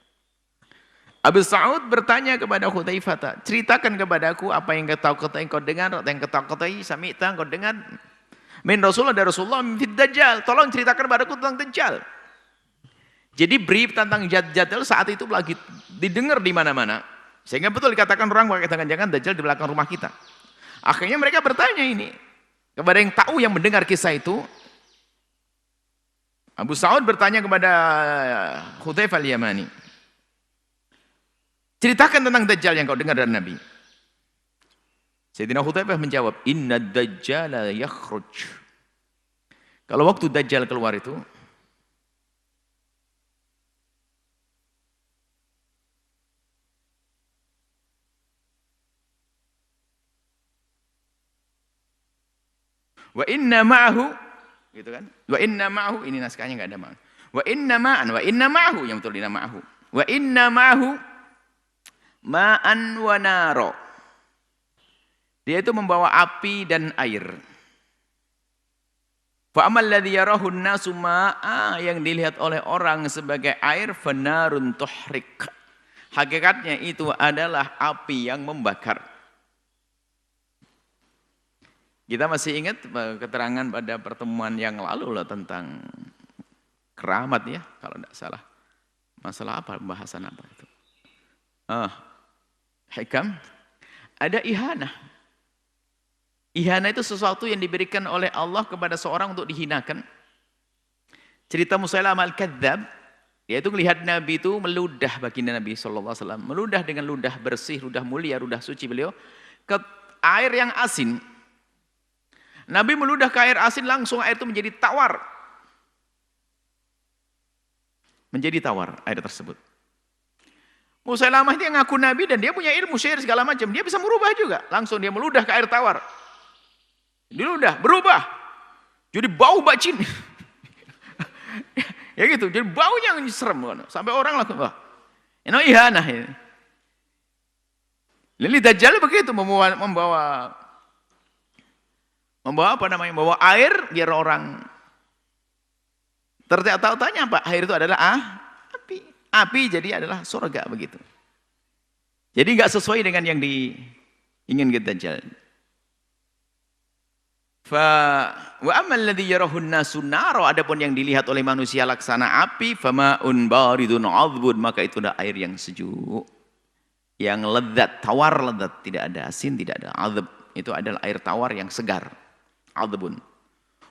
Abu Sa'ud bertanya kepada Hudzaifah, "Ceritakan kepadaku apa yang kau dengar, apa yang kau ketahui, sami'ta kau dengar min Rasulullah dari Rasulullah fid Dajjal. Tolong ceritakan padaku tentang Dajjal." Jadi brief tentang Dajjal saat itu lagi didengar di mana-mana. Sehingga betul dikatakan orang, jangan-jangan Dajjal di belakang rumah kita. Akhirnya mereka bertanya ini kepada yang tahu, yang mendengar kisah itu. Abu Sa'ud bertanya kepada Hudzaifah al-Yamani, "Ceritakan tentang Dajjal yang kau dengar dari Nabi." Sayyidina Hudzaifah menjawab, "Inna Dajjala yakhruj." Kalau waktu Dajjal keluar itu, wa inna ma'ahu, gitu kan? Wa inna ma'ahu, ini naskahnya enggak ada ma'ahu. Wa inna ma'ahu, yang betul dina ma'ahu. Wa inna ma'ahu ma'an wa naro. Dia itu membawa api dan air. Fa amal ladzi yarahu an-nasu ma'a, yang dilihat oleh orang sebagai air, fanarun tuhrik. Hakikatnya itu adalah api yang membakar. Kita masih ingat keterangan pada pertemuan yang lalu lah tentang keramat ya, kalau tidak salah. Masalah apa, pembahasan apa itu? Hikam. Ada ihanah. Ihanah itu sesuatu yang diberikan oleh Allah kepada seorang untuk dihinakan. Cerita Musailamah al-Kadzdzab, yaitu melihat Nabi itu meludah baginda Nabi SAW. Meludah dengan ludah bersih, ludah mulia, ludah suci beliau ke air yang asin. Nabi meludah ke air asin, langsung air itu menjadi tawar. menjadi tawar air tersebut. Musailamah dia ngaku nabi dan dia punya ilmu sihir segala macam. Dia bisa merubah juga. Langsung dia meludah ke air tawar. Diludah, berubah. Jadi bau bacin. Ya gitu, jadi baunya serem. Sampai orang langsung, wah, ini ihanah ini. Lili Dajjal begitu membawa apa namanya? Membawa air biar orang tahu-tanya apa? Air itu adalah api. Api jadi adalah surga begitu. Jadi enggak sesuai dengan yang diinginkan Dajjal. Wa amal ladzi yarahu an-nasu nara, adapun yang dilihat oleh manusia laksana api, fama'un baridun 'adzbun, maka itu adalah air yang sejuk, yang lezat, tawar lezat, tidak ada asin, tidak ada adzab. Itu adalah air tawar yang segar, adzbun.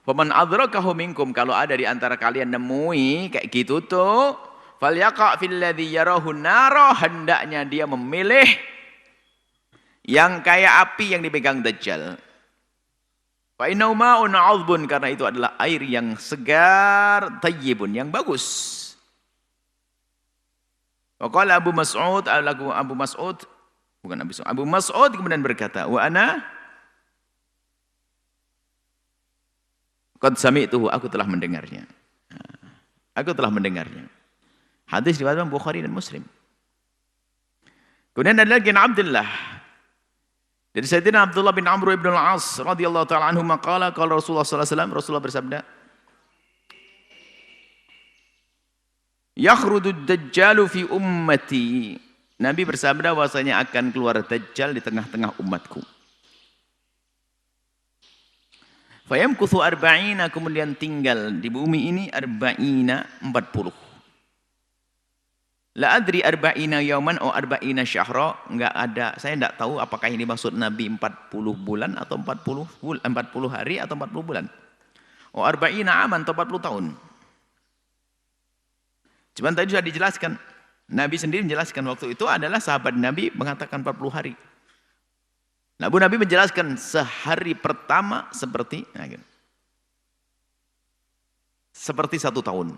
Faman adrakahu minkum, kalau ada di antara kalian nemui kayak gitu tuh, falyaqa fil ladzi yarahu nara, hendaknya dia memilih yang kayak api yang dipegang Dajjal. Fa innahu ma'un 'adzbun, karena itu adalah air yang segar, thayyibun, yang bagus. Wa qala Abu Mas'ud, Abu Mas'ud kemudian berkata, wa ana qad sami'tuhu, aku telah mendengarnya. Aku telah mendengarnya. Hadis riwayat Bukhari dan Muslim. Kemudian ada lagi Abdullah dari Sayyidina Abdullah bin Amr ibn al-As radhiyallahu ta'ala anhu, maqala qala Rasulullah sallallahu alaihi wasallam, Rasulullah bersabda, yakhrudu dajjalu fi ummati, Nabi bersabda bahwasanya akan keluar Dajjal di tengah-tengah umatku. Fayamkuthu arba'ina, kemudian tinggal di bumi ini arba'ina, 40. La adri arba'ina yauman o arba'ina syahra, enggak ada, saya enggak tahu apakah ini maksud Nabi 40 bulan atau 40 hari atau 40 bulan. O arba'ina aman atau 40 tahun. Cuman tadi sudah dijelaskan. Nabi sendiri menjelaskan waktu itu adalah sahabat Nabi mengatakan 40 hari. Nabi menjelaskan sehari pertama seperti 1 tahun.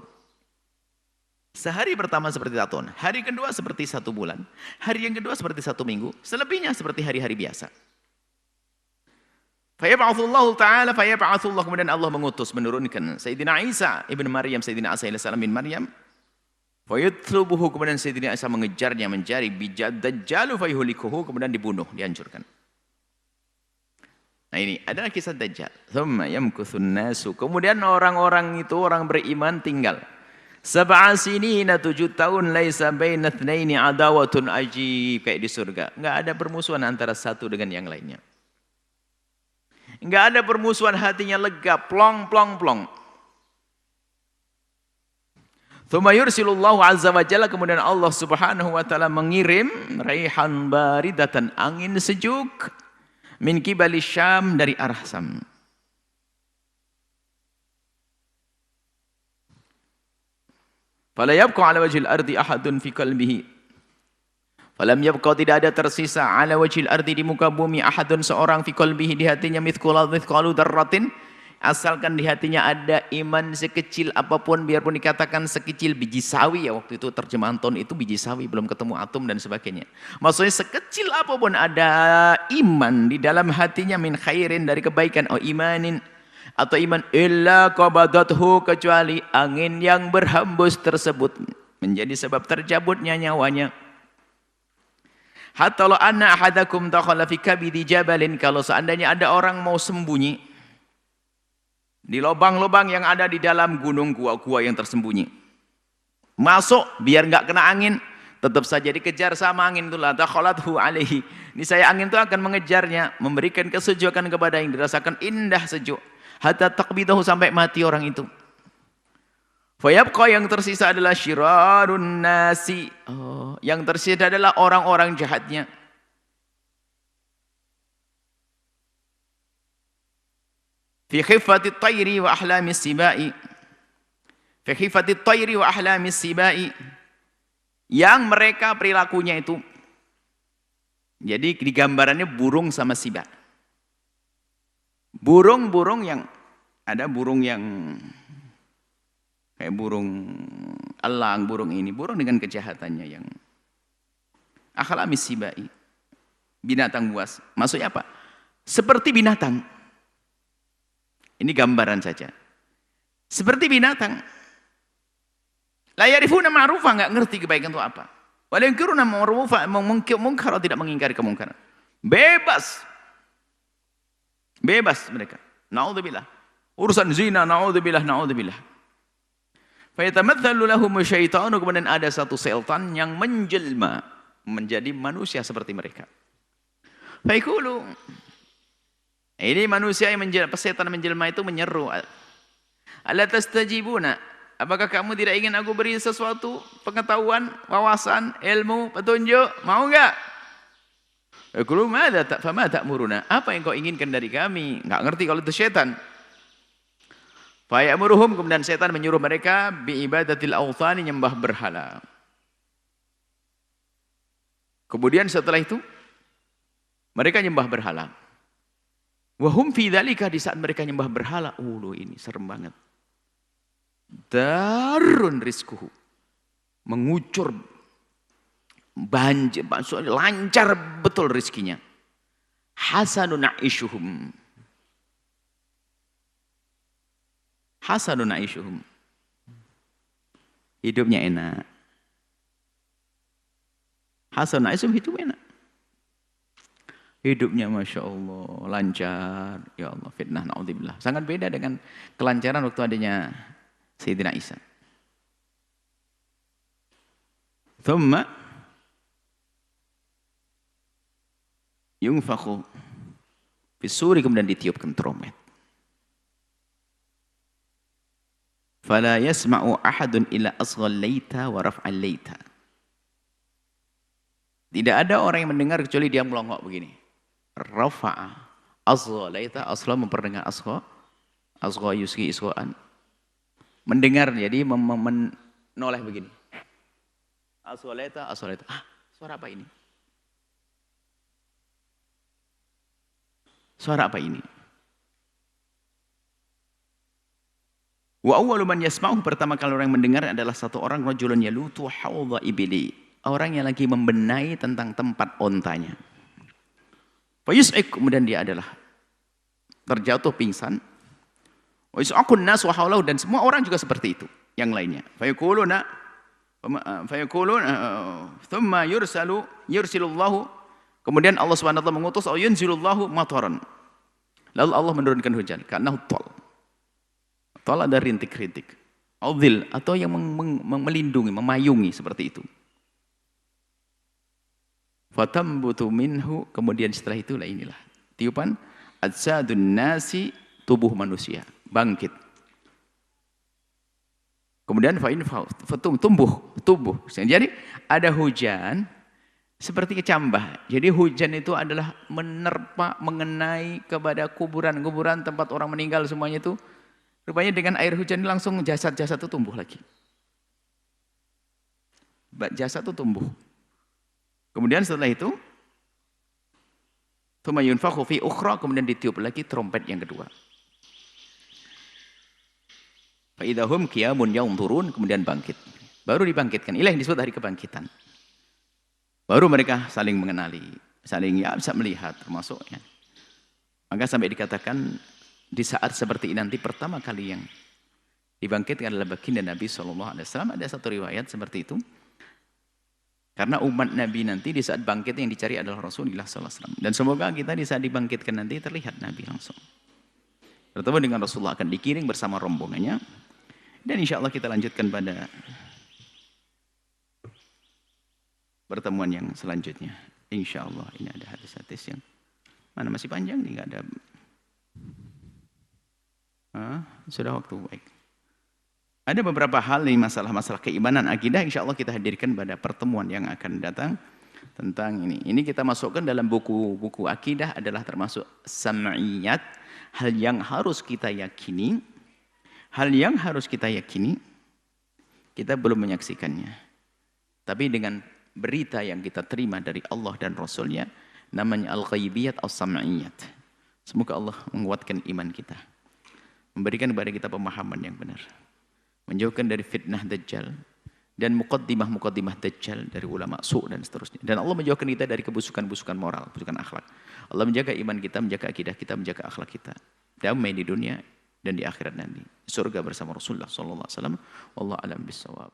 Sehari pertama seperti 1 tahun, hari kedua seperti 1 bulan, hari yang kedua seperti 1 minggu, selebihnya seperti hari-hari biasa. Fayab'atsullahu ta'ala, fayab'atsullah, kemudian Allah mengutus, menurunkan Sayyidina Isa ibn Maryam, Sayyidina Isa alaihissalam bin Maryam, fayutlubuhu, kemudian Sayyidina Isa mengejarnya, mencari bijad Dajjalu fayuhlikuhu, kemudian dibunuh, dihancurkan. Nah ini adalah kisah Dajjal. Thumma yamkuthun nasu, kemudian orang-orang itu, orang beriman tinggal 7 sinina, 7 tahun, laisa baina tsnaini adawatun ajib, kayak di surga. Enggak ada permusuhan antara satu dengan yang lainnya. Enggak ada permusuhan, hatinya lega, plong plong plong. Tsumma yursilullahu azza wa jalla, kemudian Allah Subhanahu wa taala mengirim raihan baridatan, angin sejuk, min qibali Syam, dari arah Syam. Fala yabqa ala wajhil ardi ahadun fi qalbihi. Falam yabqa, tidak ada tersisa, ala wajhil ardi, di muka bumi, ahadun, seorang, fi qalbihi, di hatinya, mithqalu dzarratin, asalkan di hatinya ada iman sekecil apapun, biarpun dikatakan sekecil biji sawi, ya waktu itu terjemahan tahun itu biji sawi, belum ketemu atom dan sebagainya. Maksudnya sekecil apapun ada iman di dalam hatinya, min khairin, dari kebaikan, oh imanin, atau iman, illa qabadathu, kecuali angin yang berhembus tersebut menjadi sebab tercabutnya nyawanya. Hatta law anna ahadakum dakhala fi kabidi jabalin, kalau seandainya ada orang mau sembunyi di lubang-lubang yang ada di dalam gunung, gua-gua yang tersembunyi, masuk biar enggak kena angin, tetap saja dikejar sama angin itu, la dakhalathu alaihi, ini saya angin itu akan mengejarnya, memberikan kesejukan kepada yang dirasakan indah sejuk, hatta taqbidahu, sampai mati orang itu. Fayabqa, yang tersisa adalah syirarun nasi, yang tersisa adalah orang-orang jahatnya. Fi khiffati tayri wa ahlamis sibai, fi khiffati tayri wa ahlamis sibai, yang mereka perilakunya itu, jadi di gambarannya burung sama sibak. Burung-burung yang ada, burung yang Kayak burung elang, burung ini, burung dengan kejahatannya yang akhlamis sibai, binatang buas. Maksudnya apa? Seperti binatang. Ini gambaran saja. Seperti binatang. La yarifuna ma'rufa, enggak ngerti kebaikan itu apa. Wa la yunkiruna ma'rufa, mungkar tidak mengingkari kemungkaran. Bebas. Bebas mereka. Naudzubillah. Urusan zina, naudzubillah, naudzubillah. Fayatamatsalu lahum syaitanu, kemudian ada satu setan yang menjelma menjadi manusia seperti mereka. Fayaqulu, ini manusia yang menjelma, setan menjelma itu menyeru. Ala tastajibuna, apakah kamu tidak ingin aku beri sesuatu pengetahuan, wawasan, ilmu, petunjuk? Mau enggak? Fayaqulu madza fama ta'muruna? Apa yang kau inginkan dari kami? Enggak ngerti kalau itu setan. Fayamuruhum, kemudian setan menyuruh mereka biibadatil awthani, nyembah berhala. Kemudian setelah itu mereka nyembah berhala. Wahum fi dzalika, di saat mereka nyembah berhala, ini serem banget. Darun rizquhu, mengucur banjir, lancar betul rizkinya. Hasanun aishuhum, hasanun aishuhum, hidupnya enak. Hasanun aishuhum, hidup enak. Hidupnya Masya Allah, lancar. Ya Allah, fitnah, na'udzubillah. Sangat beda dengan kelancaran waktu adanya Sayyidina Isa. Thumma yunfakhu fisuri, kemudian ditiupkan trompet. Fala yasma'u ahadun illa asghal laita wa raf'al laita. Tidak ada orang yang mendengar kecuali dia melongok begini. Rafa'a asghal laita, asghal memperdengar asghal, asghal yuski isgha'an. Mendengar, jadi menoleh begini. Asghal laita, asghal laita. Suara apa ini? Suara apa ini? Wa awwalu man yasma'u, pertama kali orang mendengar adalah satu orang, rajulun yalutu hawdha ibli, orang yang lagi membenahi tentang tempat ontanya. Fa yus'ik, kemudian dia adalah terjatuh pingsan. Wa yus'akun nas wa hawlahu, dan semua orang juga seperti itu, yang lainnya. Fa yaquluna thumma yursilullahu, kemudian Allah Subhanahu wa taala mengutus, au yunzilullahu mataran, lalu Allah menurunkan hujan, karena tol. Tol ada rintik-rintik. Audhil, atau yang melindungi, memayungi, seperti itu. Fatambutu minhu, kemudian setelah itulah inilah tiupan ajsadun nasi, tubuh manusia bangkit. Kemudian tumbuh. Jadi ada hujan seperti kecambah. Jadi hujan itu adalah menerpa, mengenai kepada kuburan-kuburan tempat orang meninggal semuanya itu. Rupanya dengan air hujan ini langsung jasad-jasad itu tumbuh lagi. Jasad itu tumbuh. Kemudian setelah itu, tsumma yunfakhu fi ukhra, kemudian ditiup lagi trompet yang kedua. Fa idahum qiyamun yanzurun, kemudian bangkit. Baru dibangkitkan. Inilah yang disebut hari kebangkitan. Baru mereka saling mengenali, saling bisa melihat termasuk ya. Maka sampai dikatakan di saat seperti ini nanti pertama kali yang dibangkitkan adalah baginda Nabi SAW. Ada satu riwayat seperti itu. Karena umat Nabi nanti di saat bangkit yang dicari adalah Rasulullah SAW. Dan semoga kita di saat dibangkitkan nanti terlihat Nabi langsung. Bertemu dengan Rasulullah, akan dikiring bersama rombongannya. Dan insya Allah kita lanjutkan pada pertemuan yang selanjutnya. Insya Allah ini ada hadis-hadis yang mana masih panjang nih, nggak ada. Sudah waktu baik. Ada beberapa hal nih, masalah-masalah keimanan akidah, insya Allah kita hadirkan pada pertemuan yang akan datang tentang ini. Ini kita masukkan dalam buku-buku akidah adalah termasuk sam'iyat, hal yang harus kita yakini, kita belum menyaksikannya. Tapi dengan berita yang kita terima dari Allah dan Rasulnya, namanya al-ghaibiyat as-sam'iyat. Semoga Allah menguatkan iman kita, memberikan kepada kita pemahaman yang benar, menjauhkan dari fitnah Dajjal, dan muqaddimah Dajjal dari ulama su' dan seterusnya. Dan Allah menjauhkan kita dari kebusukan-busukan moral, kebusukan akhlak. Allah menjaga iman kita, menjaga akidah kita, menjaga akhlak kita. Damai di dunia dan di akhirat nanti. Surga bersama Rasulullah sallallahu alaihi wasallam. Wallahu a'lam bissawab.